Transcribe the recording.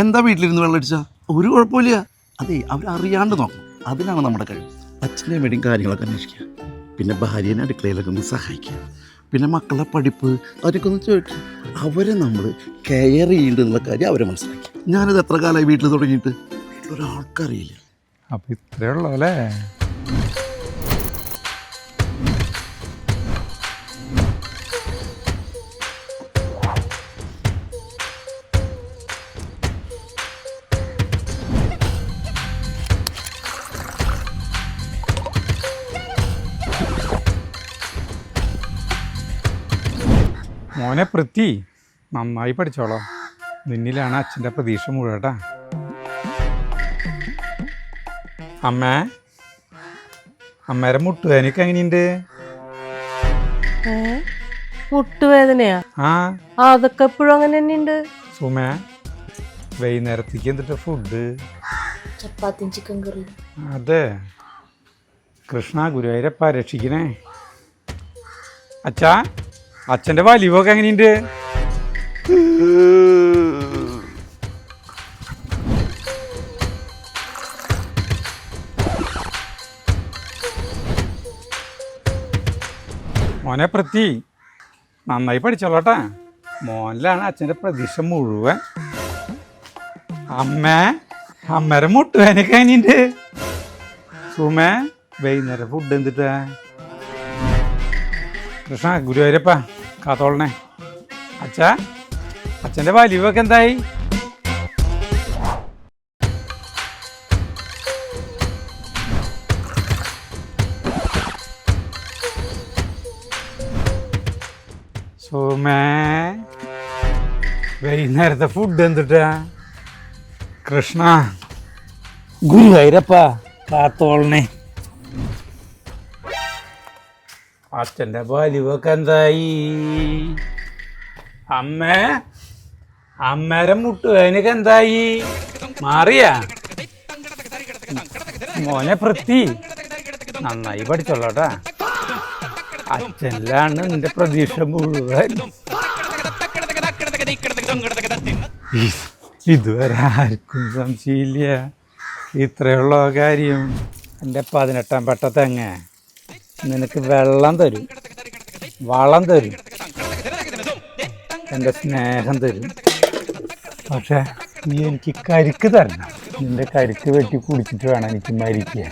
എന്താ വീട്ടിലിരുന്ന് വെള്ളം അടിച്ചാൽ ഒരു കുഴപ്പമില്ല. അതെ, അവരറിയാണ്ട് നോക്കും. അതിനാണ് നമ്മുടെ കഴിവ്. അച്ഛൻ്റെ അമ്മയുടെയും കാര്യങ്ങളൊക്കെ അന്വേഷിക്കുക, പിന്നെ ഭാര്യേനെ അടുക്കളയിലൊക്കെ ഒന്ന് സഹായിക്കുക, പിന്നെ മക്കളുടെ പഠിപ്പ് അതൊക്കെ ഒന്ന് ചോദിക്കുക. അവരെ നമ്മൾ കെയർ ചെയ്യേണ്ടതെന്നുള്ള കാര്യം അവരെ മനസ്സിലാക്കി. ഞാനിത് എത്ര കാലമായി വീട്ടിൽ തുടങ്ങിയിട്ട് വീട്ടിലൊരാൾക്കറിയില്ല. അപ്പം ഇത്രേ ഉള്ളൂ അല്ലേ? മോനെ പൃഥ്വി, നന്നായി പഠിച്ചോളോ. നിന്നിലാണ് അച്ഛൻ്റെ പ്രതീക്ഷ മുഴുവട്ടാ. അമ്മേരെ മുട്ടുവേദനക്ക് എങ്ങനെയുണ്ട്? മുട്ടുവേദനയാ? അതൊക്കെ എപ്പോഴും അങ്ങനെ തന്നെയുണ്ട്. സുമേ, വൈകുന്നേരത്തേക്ക് എന്തിട്ട് ഫുഡ്? ചപ്പാത്തിയും ചിക്കൻ കറി. അതെ, കൃഷ്ണ ഗുരുവായൂരപ്പ രക്ഷിക്കണേ. അച്ഛാ, അച്ഛൻ്റെ വലിവൊക്കെ എങ്ങനെയുണ്ട്? മോനെ പൃഥ്വി, നന്നായി പഠിച്ചോളട്ടാ. മോനിലാണ് അച്ഛൻ്റെ പ്രതീക്ഷ മുഴുവൻ. അമ്മേരെ മുട്ടുവേനൊക്കെ എങ്ങനെയുണ്ട്? സുമേ, വൈകുന്നേരം ഫുഡ് എന്തിട്ടാ? കൃഷ്ണ ഗുരുവായൂരപ്പ കാത്തോളണേ. അച്ഛാ, അച്ഛൻ്റെ വലിവൊക്കെ എന്തായി? സോമേ, വൈകുന്നേരത്തെ ഫുഡ് എന്തിട്ടാ? കൃഷ്ണ ഗുരുവായൂരപ്പ കാത്തോളണേ. അച്ഛൻ്റെ വലിവൊക്കെ എന്തായി? അമ്മേരെ മുട്ടുവേനൊക്കെ എന്തായി? മാറിയാ? മോനെ പൃഥ്വി, നന്നായി പഠിച്ചോളൂട്ടാ. അച്ഛനിലാണ് നിന്റെ പ്രതീക്ഷ മുഴുവൻ. ഇതുവരെ ആർക്കും സംശയമില്ല. ഇത്രയുള്ള കാര്യം. എൻ്റെ 18-ാം പെട്ട തെങ്ങ നിനക്ക് വെള്ളം തരും, വളം തരും, എൻ്റെ സ്നേഹം തരും. പക്ഷെ നീ എനിക്ക് കരിക്ക് തരണം. നിന്റെ കരിക്ക് വെട്ടി കുടിച്ചിട്ട് വേണം എനിക്ക് മരിക്കാൻ.